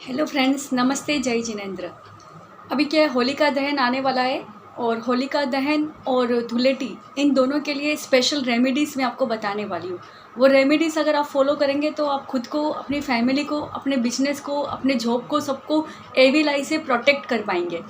Hello friends, नमस्ते, जय जिनेंद्र। अभी क्या है, होलिका दहन आने वाला है और होलिका दहन और धुलेटी इन दोनों के लिए स्पेशल रेमेडीज़ मैं आपको बताने वाली हूँ। वो रेमेडीज़ अगर आप फॉलो करेंगे तो आप खुद को, अपनी फैमिली को, अपने बिजनेस को, अपने जॉब को, सबको एविल आई से प्रोटेक्ट कर पाएंगे।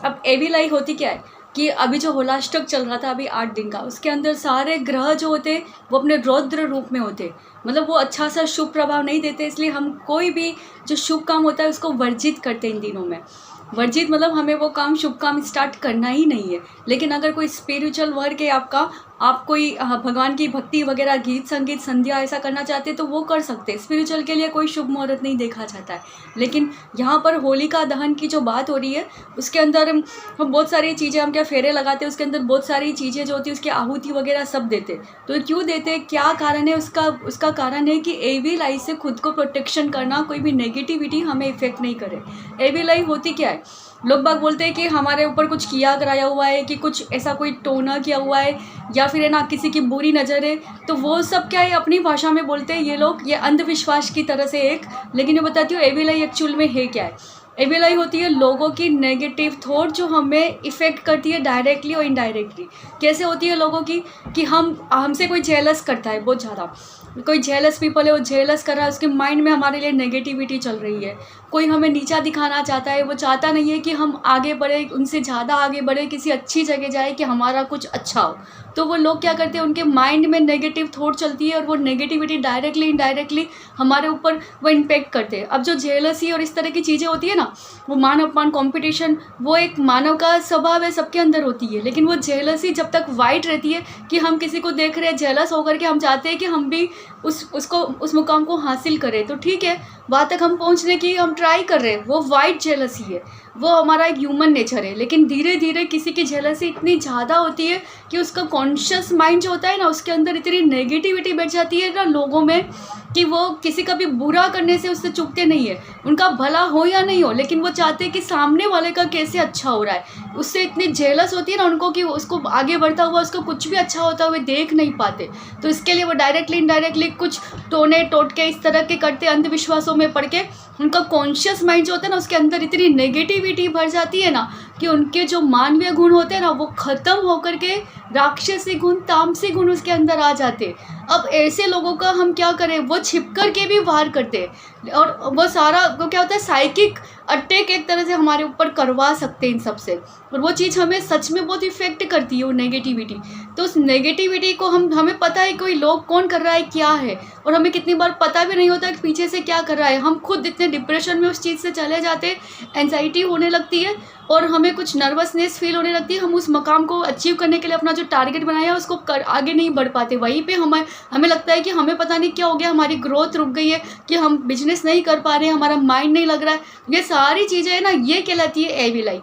अब एविल आई होती क्या है कि अभी जो होलाष्टक चल रहा था अभी 8 दिन का, उसके अंदर सारे ग्रह जो होते वो अपने रौद्र रूप में होते, मतलब वो अच्छा सा शुभ प्रभाव नहीं देते। इसलिए हम कोई भी जो शुभ काम होता है उसको वर्जित करते हैं इन दिनों में। वर्जित मतलब हमें वो काम, शुभ काम स्टार्ट करना ही नहीं है। लेकिन अगर कोई स्पिरिचुअल वर्क है आपका, आप कोई भगवान की भक्ति वगैरह, गीत संगीत, संध्या ऐसा करना चाहते हैं तो वो कर सकते हैं। स्पिरिचुअल के लिए कोई शुभ मुहूर्त नहीं देखा जाता है। लेकिन यहाँ पर होलिका दहन की जो बात हो रही है उसके अंदर हम बहुत सारी चीज़ें, हम क्या फेरे लगाते हैं, उसके अंदर बहुत सारी चीज़ें जो होती है उसकी आहुति वगैरह सब देते। तो क्यों देते, क्या कारण है उसका? उसका कारण है कि एविल आई से खुद को प्रोटेक्शन करना, कोई भी नेगेटिविटी हमें इफेक्ट नहीं करे। एविल आई होती क्या है? लोग बाग बोलते हैं कि हमारे ऊपर कुछ किया कराया हुआ है, कि कुछ ऐसा कोई टोना किया हुआ है, या फिर है ना किसी की बुरी नज़र है। तो वो सब क्या है, अपनी भाषा में बोलते हैं ये लोग, ये अंधविश्वास की तरह से एक। लेकिन ये बताती हूँ एविल आई एक्चुअल में है क्या है। एविल आई होती है लोगों की नेगेटिव थॉट जो हमें इफ़ेक्ट करती है डायरेक्टली और इनडायरेक्टली। कैसे होती है लोगों की, कि हमसे कोई जेलस करता है बहुत ज़्यादा, कोई जेलस पीपल है, वो जेलस कर रहा है, उसके माइंड में हमारे लिए नेगेटिविटी चल रही है। कोई हमें नीचा दिखाना चाहता है, वो चाहता नहीं है कि हम आगे बढ़े, उनसे ज़्यादा आगे बढ़े, किसी अच्छी जगह जाए, कि हमारा कुछ अच्छा हो। तो वो लोग क्या करते हैं, उनके माइंड में नेगेटिव थॉट चलती है और वो नेगेटिविटी डायरेक्टली इनडायरेक्टली हमारे ऊपर वो इम्पेक्ट करते हैं। अब जो जेलसी और इस तरह की चीज़ें होती है ना, वो मान अपमान, कॉम्पिटिशन, वो एक मानव का स्वभाव है, सबके अंदर होती है। लेकिन वो जेलसी जब तक वाइट रहती है कि हम किसी को देख रहे हैं जेलस होकर के, हम चाहते हैं कि हम भी उस मुकाम को हासिल करें, तो ठीक है, वहाँ तक हम पहुँचने की हम ट्राई कर रहे हैं, वो वाइट जेलसी है, वो हमारा एक ह्यूमन नेचर है। लेकिन धीरे धीरे किसी की जेलसी इतनी ज़्यादा होती है कि उसका कॉन्शियस माइंड जो होता है ना, उसके अंदर इतनी नेगेटिविटी बैठ जाती है ना लोगों में, कि वो किसी का भी बुरा करने से उससे चूकते नहीं है। उनका भला हो या नहीं हो, लेकिन वो चाहते हैं कि सामने वाले का कैसे अच्छा हो रहा है। उससे इतनी जेलस होती है ना उनको, कि उसको आगे बढ़ता हुआ, उसको कुछ भी अच्छा होता हुआ देख नहीं पाते। तो इसके लिए वो डायरेक्टली इनडायरेक्टली कुछ टोने टोटके इस तरह के करते, अंधविश्वासों में पड़ के उनका कॉन्शियस माइंड जो होता है ना, उसके अंदर इतनी नेगेटिविटी भर जाती है ना, कि उनके जो मानवीय गुण होते हैं ना, वो ख़त्म होकर के राक्षसी गुण, तामसी गुण उसके अंदर आ जाते। अब ऐसे लोगों का हम क्या करें, वो छिप कर के भी वार करते हैं, और वो सारा वो क्या होता है, साइकिक अटैक एक तरह से हमारे ऊपर करवा सकते हैं इन सब से। और वो चीज़ हमें सच में बहुत इफेक्ट करती है, वो नेगेटिविटी। तो उस नेगेटिविटी को हमें पता है कोई लोग कौन कर रहा है, क्या है, और हमें कितनी बार पता भी नहीं होता कि पीछे से क्या कर रहा है। हम खुद इतने डिप्रेशन में उस चीज़ से चले जाते, एंजाइटी होने लगती है और हमें कुछ नर्वसनेस फील होने लगती है। हम उस मकाम को अचीव करने के लिए अपना जो टारगेट बनाया है उसको आगे नहीं बढ़ पाते। वहीं पे हमें लगता है कि हमें पता नहीं क्या हो गया, हमारी ग्रोथ रुक गई है, कि हम बिजनेस नहीं कर पा रहे हैं, हमारा माइंड नहीं लग रहा है। ये सारी चीज़ें है ना, ये कहलाती है एविल आई।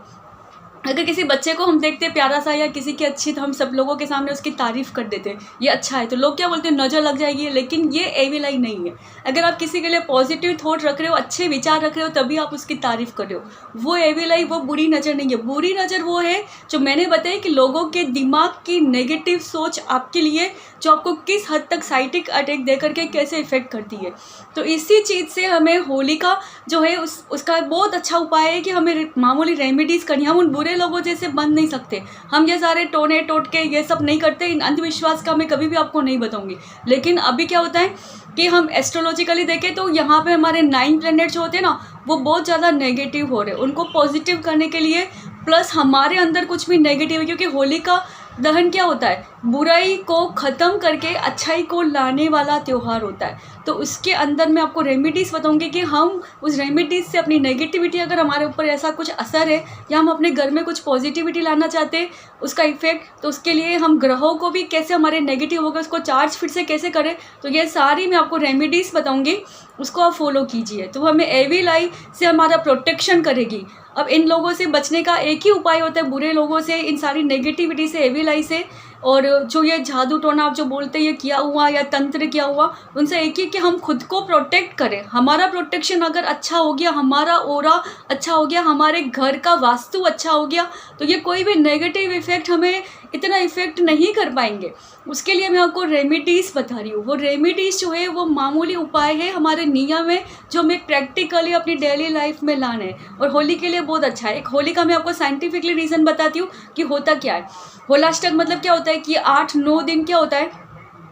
अगर किसी बच्चे को हम देखते हैं प्यारा सा या किसी की अच्छी, तो हम सब लोगों के सामने उसकी तारीफ़ कर देते हैं, ये अच्छा है, तो लोग क्या बोलते हैं, नज़र लग जाएगी। लेकिन ये एविल आई नहीं है। अगर आप किसी के लिए पॉजिटिव थॉट रख रहे हो, अच्छे विचार रख रहे हो, तभी आप उसकी तारीफ़ कर रहे हो, वो एविल आई, वो बुरी नज़र नहीं है। बुरी नज़र वो है जो मैंने बताया, कि लोगों के दिमाग की नेगेटिव सोच आपके लिए, जो आपको किस हद तक साइकिक अटैक दे करके कैसे इफेक्ट करती है। तो इसी चीज़ से हमें होलिका जो है उसका बहुत अच्छा उपाय है कि हमें मामूली रेमेडीज़ करनी। हम उन बुरे लोगों जैसे बन नहीं सकते, हम ये सारे टोने टोटके ये सब नहीं करते। इन अंधविश्वास का मैं कभी भी आपको नहीं बताऊंगी। लेकिन अभी क्या होता है कि हम एस्ट्रोलॉजिकली देखें तो यहाँ पे हमारे 9 प्लैनेट जो होते हैं ना, वो बहुत ज़्यादा नेगेटिव हो रहे हैं। उनको पॉजिटिव करने के लिए, प्लस हमारे अंदर कुछ भी नेगेटिव है, क्योंकि होलिका दहन क्या होता है, बुराई को ख़त्म करके अच्छाई को लाने वाला त्यौहार होता है। तो उसके अंदर मैं आपको रेमेडीज़ बताऊंगी कि हम उस रेमेडीज़ से अपनी नेगेटिविटी, अगर हमारे ऊपर ऐसा कुछ असर है या हम अपने घर में कुछ पॉजिटिविटी लाना चाहते हैं, उसका इफेक्ट, तो उसके लिए हम ग्रहों को भी कैसे, हमारे नेगेटिव हो गए उसको चार्ज फिर से कैसे करें, तो ये सारी मैं आपको रेमेडीज़ बताऊँगी, उसको आप फॉलो कीजिए। तो हमें एविल आई से हमारा प्रोटेक्शन करेगी। अब इन लोगों से बचने का एक ही उपाय होता है, बुरे लोगों से, इन सारी नेगेटिविटी से, एविल आई से। और जो ये जादू टोना आप जो बोलते हैं ये किया हुआ या तंत्र किया हुआ, उनसे एक ही कि हम खुद को प्रोटेक्ट करें। हमारा प्रोटेक्शन अगर अच्छा हो गया, हमारा ओरा अच्छा हो गया, हमारे घर का वास्तु अच्छा हो गया, तो ये कोई भी नेगेटिव इफेक्ट हमें इतना इफ़ेक्ट नहीं कर पाएंगे। उसके लिए मैं आपको रेमेडीज़ बता रही हूँ। वो रेमेडीज़ जो है वो मामूली उपाय है हमारे नियम है जो हमें प्रैक्टिकली अपनी डेली लाइफ में लाना है, और होली के लिए बहुत अच्छा है। एक होली का मैं आपको साइंटिफिकली रीज़न बताती हूँ कि होता क्या है। होलाष्टक मतलब क्या होता है कि 8-9 दिन क्या होता है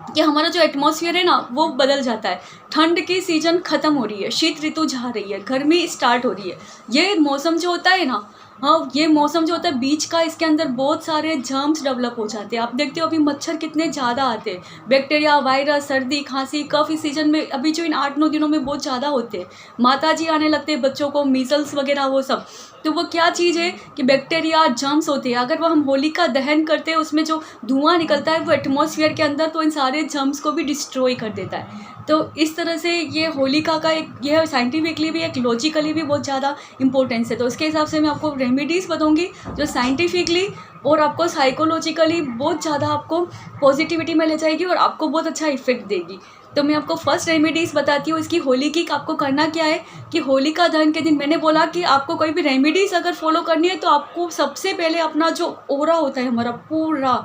कि हमारा जो एटमॉस्फेयर है ना वो बदल जाता है। ठंड की सीज़न ख़त्म हो रही है, शीत ऋतु जा रही है, गर्मी स्टार्ट हो रही है। ये मौसम जो होता है ना, हाँ, ये मौसम जो होता है बीच का, इसके अंदर बहुत सारे जर्म्स डेवलप हो जाते हैं। आप देखते हो अभी मच्छर कितने ज़्यादा आते हैं, बैक्टीरिया, वायरस, सर्दी, खांसी, कफ इस सीज़न में अभी जो इन 8-9 दिनों में बहुत ज़्यादा होते हैं। माता जी आने लगते हैं बच्चों को, मीजल्स वगैरह वो सब। तो वो क्या चीज़ है कि बैक्टीरिया, जर्म्स होते हैं। अगर वो हम होलिका दहन करते हैं, उसमें जो धुआं निकलता है वो एटमॉस्फेयर के अंदर तो इन सारे जर्म्स को भी डिस्ट्रॉय कर देता है। तो इस तरह से ये होलिका का एक, यह साइंटिफिकली भी, एक लॉजिकली भी बहुत ज़्यादा इंपॉर्टेंस है। तो उसके हिसाब से मैं आपको रेमेडीज़ बताऊंगी जो साइंटिफिकली और आपको साइकोलॉजिकली बहुत ज़्यादा आपको पॉजिटिविटी में ले जाएगी और आपको बहुत अच्छा इफेक्ट देगी। तो मैं आपको फर्स्ट रेमेडीज़ बताती हूँ इसकी होली की। आपको करना क्या है कि होलिका दहन के दिन मैंने बोला कि आपको कोई भी रेमेडीज़ अगर फॉलो करनी है तो आपको सबसे पहले अपना जो ओरा होता है, हमारा पूरा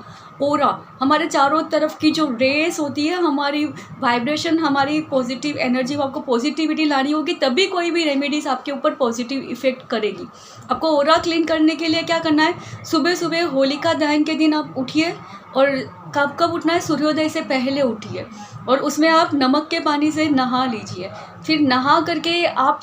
ओरा, हमारे चारों तरफ की जो रेस होती है, हमारी वाइब्रेशन, हमारी पॉजिटिव एनर्जी, वो आपको पॉजिटिविटी लानी होगी, तभी कोई भी रेमेडीज़ आपके ऊपर पॉजिटिव इफेक्ट करेगी। आपको ओरा क्लीन करने के लिए क्या करना है, सुबह सुबह होलिका दहन के दिन आप उठिए, और कब उठना है, सूर्योदय से पहले उठिए, और उसमें आप नमक के पानी से नहा लीजिए। फिर नहा करके आप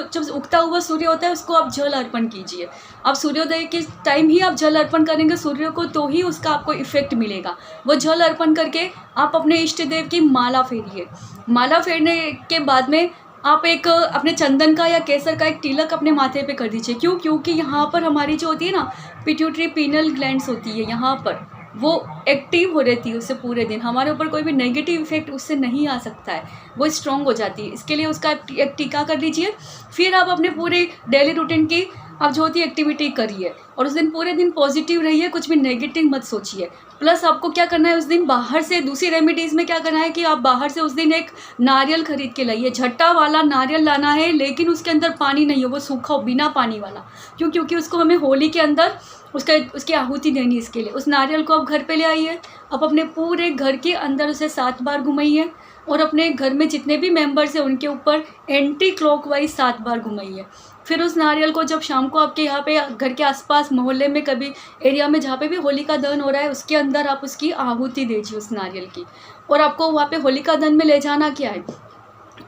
जब उगता हुआ सूर्य होता है उसको आप जल अर्पण कीजिए। आप सूर्योदय के टाइम ही आप जल अर्पण करेंगे सूर्य को, तो ही उसका आपको इफेक्ट मिलेगा। वो जल अर्पण करके आप अपने इष्ट देव की माला फेरिए। माला फेरने के बाद में आप एक अपने चंदन का या केसर का एक तिलक अपने माथे पे कर दीजिए। क्योंकि यहाँ पर हमारी जो होती है ना पिट्यूटरी पीनल ग्लैंड्स होती है, यहाँ पर वो एक्टिव हो रहती है उससे पूरे दिन। हमारे ऊपर कोई भी नेगेटिव इफेक्ट उससे नहीं आ सकता है, वो स्ट्रॉन्ग हो जाती है। इसके लिए उसका एक टीका कर लीजिए। फिर आप अपने पूरे डेली रूटीन की आप जो होती है एक्टिविटी करिए, और उस दिन पूरे दिन पॉजिटिव रहिए, कुछ भी नेगेटिव मत सोचिए। प्लस आपको क्या करना है उस दिन, बाहर से दूसरी रेमेडीज़ में क्या करना है कि आप बाहर से उस दिन एक नारियल खरीद के लाइए। झट्टा वाला नारियल लाना है, लेकिन उसके अंदर पानी नहीं हो, वो सूखा हो, बिना पानी वाला। क्योंकि उसको हमें होली के अंदर उसकी आहुति देनी। इसके लिए उस नारियल को आप घर पे ले आइए, आप अपने पूरे घर के अंदर उसे 7 बार घुमाइए, और अपने घर में जितने भी मेंबर्स हैं उनके ऊपर एंटी क्लॉकवाइज 7 बार घुमाइए। फिर उस नारियल को जब शाम को आपके यहाँ पे घर के आसपास मोहल्ले में कभी एरिया में जहाँ पे भी होलिका दहन हो रहा है उसके अंदर आप उसकी आहुति दीजिए उस नारियल की। और आपको वहाँ पे होलिका दहन में ले जाना क्या है,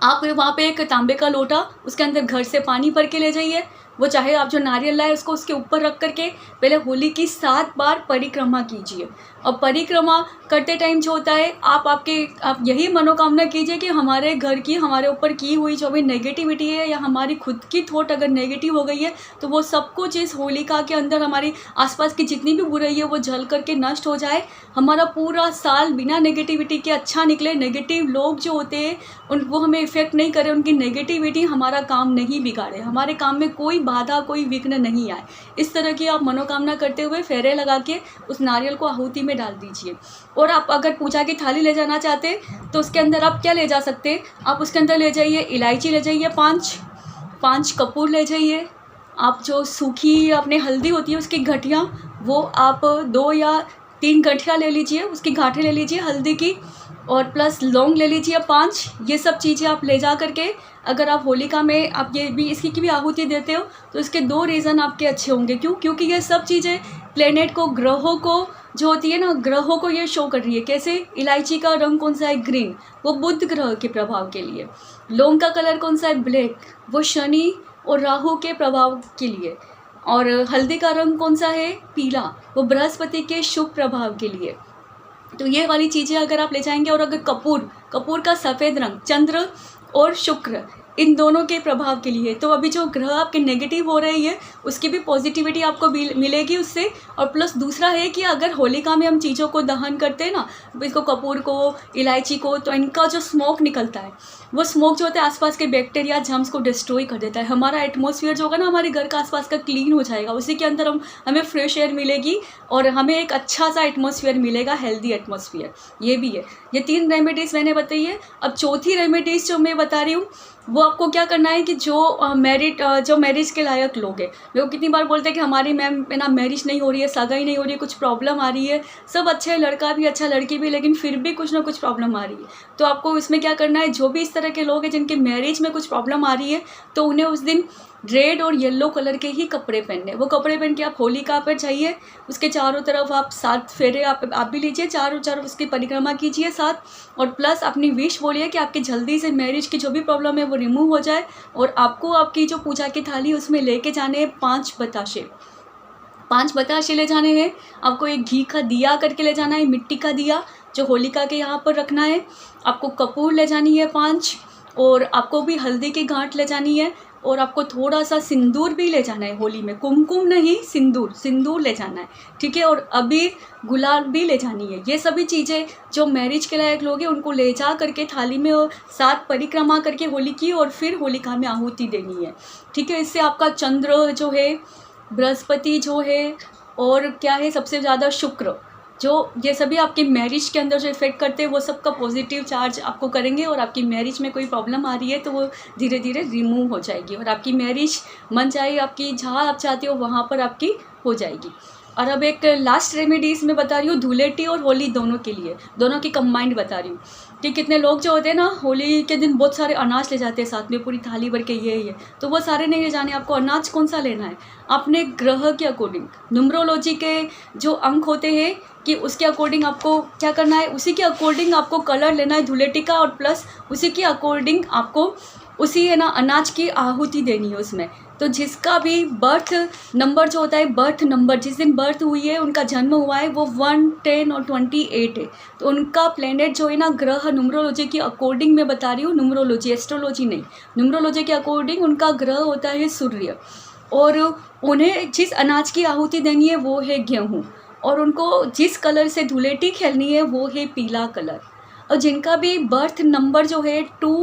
आप वहाँ पे एक तांबे का लोटा, उसके अंदर घर से पानी भर के ले जाइए। वो चाहे आप जो नारियल लाए उसको उसके ऊपर रख करके पहले होली की 7 बार परिक्रमा कीजिए। और परिक्रमा करते टाइम जो होता है आप यही मनोकामना कीजिए कि हमारे घर की, हमारे ऊपर की हुई जो भी नेगेटिविटी है या हमारी खुद की थॉट अगर नेगेटिव हो गई है तो वो सब कुछ इस होलिका के अंदर हमारी आसपास की जितनी भी बुराई है वो जल करके नष्ट हो जाए। हमारा पूरा साल बिना नेगेटिविटी के अच्छा निकले। नेगेटिव लोग जो होते हैं वो हमें इफ़ेक्ट नहीं करे, उनकी नेगेटिविटी हमारा काम नहीं बिगाड़े, हमारे काम में कोई बाधा, कोई विघ्न नहीं आए। इस तरह की आप मनोकामना करते हुए फेरे लगा के उस नारियल को आहुति में डाल दीजिए। और आप अगर पूजा की थाली ले जाना चाहते हैं तो उसके अंदर आप क्या ले जा सकते हैं, आप उसके अंदर ले जाइए इलायची ले जाइए, 5 कपूर ले जाइए। आप जो सूखी अपने हल्दी होती है उसकी गठियाँ, वो आप 2 या 3 गठिया ले लीजिए, उसकी गांठें ले लीजिए हल्दी की, और प्लस लौंग ले लीजिए 5। ये सब चीज़ें आप ले जा करके अगर आप होलिका में आप ये भी इसकी की भी आहुति देते हो तो इसके 2 रीज़न आपके अच्छे होंगे। क्योंकि ये सब चीज़ें प्लेनेट को, ग्रहों को जो होती है ना, ग्रहों को ये शो कर रही है। कैसे, इलायची का रंग कौन सा है, ग्रीन, वो बुध ग्रह के प्रभाव के लिए। लौंग का कलर कौन सा है, ब्लैक, वो शनि और राहु के प्रभाव के लिए। और हल्दी का रंग कौन सा है, पीला, वो बृहस्पति के शुभ प्रभाव के लिए। तो ये वाली चीज़ें अगर आप ले जाएंगे, और अगर कपूर का सफ़ेद रंग चंद्र और शुक्र, इन दोनों के प्रभाव के लिए। तो अभी जो ग्रह आपके नेगेटिव हो रही है उसकी भी पॉजिटिविटी आपको मिलेगी उससे। और प्लस दूसरा है कि अगर होलिका में हम चीज़ों को दहन करते हैं ना, इसको कपूर को, इलायची को, तो इनका जो स्मोक निकलता है वो स्मोक जो होता है आसपास के बैक्टीरिया जर्म्स को डिस्ट्रॉय कर देता है। हमारा एटमॉस्फेयर जो होगा ना हमारे घर का आसपास का क्लीन हो जाएगा, उसी के अंदर हमें फ्रेश एयर मिलेगी और हमें एक अच्छा सा एटमॉस्फेयर मिलेगा, हेल्दी एटमॉस्फेयर। ये भी है। ये 3 रेमेडीज़ मैंने बताई है। अब चौथी रेमेडीज़ जो मैं बता रही हूँ वो आपको क्या करना है कि जो मैरिज के लायक लोग हैं, वो कितनी बार बोलते हैं कि हमारी मैम है ना मैरिज नहीं हो रही है, सगाई नहीं हो रही है, कुछ प्रॉब्लम आ रही है, सब अच्छा है, लड़का भी अच्छा लड़की भी, लेकिन फिर भी कुछ ना कुछ प्रॉब्लम आ रही है। तो आपको इसमें क्या करना है, जो भी इस तरह के लोग हैं जिनके मैरिज में कुछ प्रॉब्लम आ रही है तो उन्हें उस दिन रेड और येलो कलर के ही कपड़े पहनने। वो कपड़े पहन के आप होलिका पर जाइए, उसके चारों तरफ आप 7 फेरे आप भी लीजिए, चारों तरफ उसकी परिक्रमा कीजिए 7, और प्लस अपनी विश बोलिए कि आपकी जल्दी से मैरिज की जो भी प्रॉब्लम है वो रिमूव हो जाए। और आपको आपकी जो पूजा की थाली उसमें लेके जाने हैं 5 बताशे। 5 बताशे ले जाने हैं। आपको एक घी का दिया करके ले जाना है, मिट्टी का दिया जो होलिका के यहाँ पर रखना है। आपको कपूर ले जानी है 5, और आपको भी हल्दी की गांठ ले जानी है, और आपको थोड़ा सा सिंदूर भी ले जाना है होली में, कुमकुम नहीं सिंदूर ले जाना है, ठीक है। और अबीर गुलाल भी ले जानी है। ये सभी चीज़ें जो मैरिज के लायक लोग हैं उनको ले जा करके थाली में और 7 परिक्रमा करके होली की, और फिर होलिका में आहुति देनी है, ठीक है। इससे आपका चंद्र जो है, बृहस्पति जो है, और क्या है सबसे ज़्यादा शुक्र, जो ये सभी आपके मैरिज के अंदर जो इफेक्ट करते हैं वो सबका पॉजिटिव चार्ज आपको करेंगे, और आपकी मैरिज में कोई प्रॉब्लम आ रही है तो वो धीरे धीरे रिमूव हो जाएगी, और आपकी मैरिज मन चाहे आपकी जहाँ आप चाहते हो वहाँ पर आपकी हो जाएगी। और अब एक लास्ट रेमेडीज़ मैं बता रही हूँ, धुलेटी और होली दोनों के लिए, दोनों की कंबाइंड बता रही हूँ। कि कितने लोग जो होते हैं ना होली के दिन बहुत सारे अनाज ले जाते हैं साथ में, पूरी थाली भर के ये तो वो सारे नहीं ले जाने। आपको अनाज कौन सा लेना है, अपने ग्रह के अकॉर्डिंग, न्यूमरोलॉजी के जो अंक होते हैं कि उसके अकॉर्डिंग आपको क्या करना है, उसी के अकॉर्डिंग आपको कलर लेना है धुलेटी का, और प्लस उसी के अकॉर्डिंग आपको उसी है ना अनाज की आहुति देनी है उसमें। तो जिसका भी बर्थ नंबर जो होता है, बर्थ नंबर जिस दिन बर्थ हुई है, उनका जन्म हुआ है, वो 1, 10 और 28 है, तो उनका प्लेनेट जो है ना ग्रह, न्यूमरोलॉजी के अकॉर्डिंग मैं बता रही हूँ, न्यूमरोलॉजी एस्ट्रोलॉजी नहीं, न्यूमरोलॉजी के अकॉर्डिंग उनका ग्रह होता है सूर्य, और उन्हें जिस अनाज की आहुति देनी है वो है गेहूँ, और उनको जिस कलर से धुलेटी खेलनी है वो है पीला कलर। और जिनका भी बर्थ नंबर जो है 2,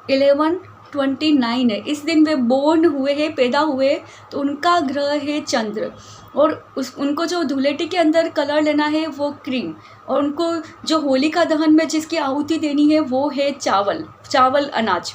11, 29 है, इस दिन वे बोर्न हुए हैं, पैदा हुए, तो उनका ग्रह है चंद्र, और उनको जो धुलेटी के अंदर कलर लेना है वो क्रीम, और उनको जो होलिका दहन में जिसकी आहुति देनी है वो है चावल अनाज।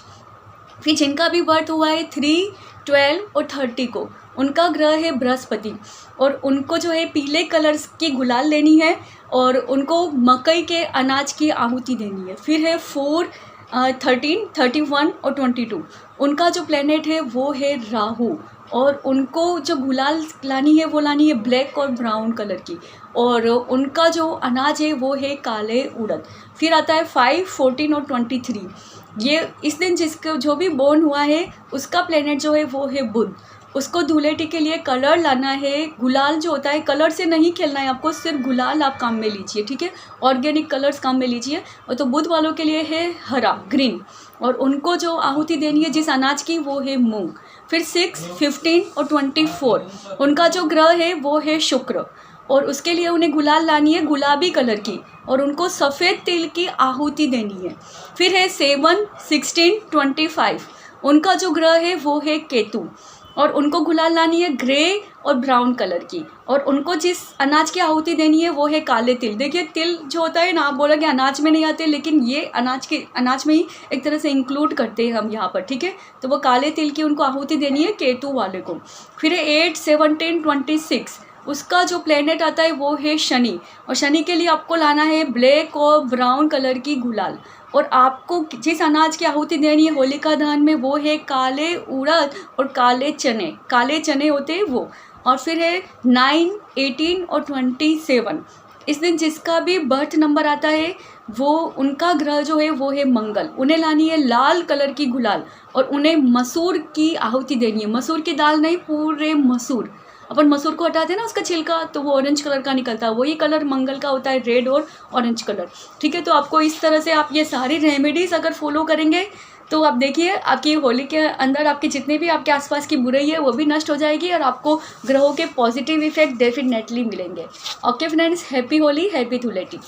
फिर जिनका भी बर्थ हुआ है 3, 12 और 30 को, उनका ग्रह है बृहस्पति, और उनको जो है पीले कलर्स की गुलाल लेनी है, और उनको मकई के अनाज की आहुति देनी है। फिर है 4, 13, 31 और 22, उनका जो प्लेनेट है वो है राहु, और उनको जो गुलाल लानी है वो लानी है ब्लैक और ब्राउन कलर की, और उनका जो अनाज है वो है काले उड़द। फिर आता है 5, 14 और 23, ये इस दिन जिसको जो भी बोर्न हुआ है उसका प्लेनेट जो है वो है बुध। उसको धुलेटी के लिए कलर लाना है, गुलाल जो होता है, कलर से नहीं खेलना है आपको, सिर्फ गुलाल आप काम में लीजिए, ठीक है, ऑर्गेनिक कलर्स काम में लीजिए। और तो बुध वालों के लिए है हरा, ग्रीन, और उनको जो आहुति देनी है जिस अनाज की वो है मूंग। फिर 6, 15 और 24, उनका जो ग्रह है वो है शुक्र, और उसके लिए उन्हें गुलाल लानी है गुलाबी कलर की, और उनको सफ़ेद तिल की आहुति देनी है। फिर है 7, 16, 25, उनका जो ग्रह है वो है केतु, और उनको गुलाल लानी है ग्रे और ब्राउन कलर की, और उनको जिस अनाज की आहुति देनी है वो है काले तिल। देखिए तिल जो होता है ना, आप बोलोगे अनाज में नहीं आते, लेकिन ये अनाज में ही एक तरह से इंक्लूड करते हैं हम यहाँ पर, ठीक है। तो वो काले तिल की उनको आहुति देनी है केतु वाले को। फिर 8, 17, 26, उसका जो प्लेनेट आता है वो है शनि, और शनि के लिए आपको लाना है ब्लैक और ब्राउन कलर की गुलाल, और आपको जिस अनाज की आहुति देनी है होलिका दहन में वो है काले उड़द और काले चने होते हैं वो। और फिर है 9, 18 और 27, इस दिन जिसका भी बर्थ नंबर आता है वो उनका ग्रह जो है वो है मंगल, उन्हें लानी है लाल कलर की गुलाल, और उन्हें मसूर की आहुति देनी है, मसूर की दाल नहीं, पूरे मसूर। अपन मसूर को हटाते हैं ना उसका छिलका, तो वो ऑरेंज कलर का निकलता है, वही कलर मंगल का होता है, रेड और ऑरेंज कलर, ठीक है। तो आपको इस तरह से आप ये सारी रेमेडीज़ अगर फॉलो करेंगे तो आप देखिए आपकी होली के अंदर आपके जितने भी आपके आसपास की बुराई है वो भी नष्ट हो जाएगी, और आपको ग्रहों के पॉजिटिव इफेक्ट डेफिनेटली मिलेंगे। Okay friends, happy Holi, happy Dhuleti.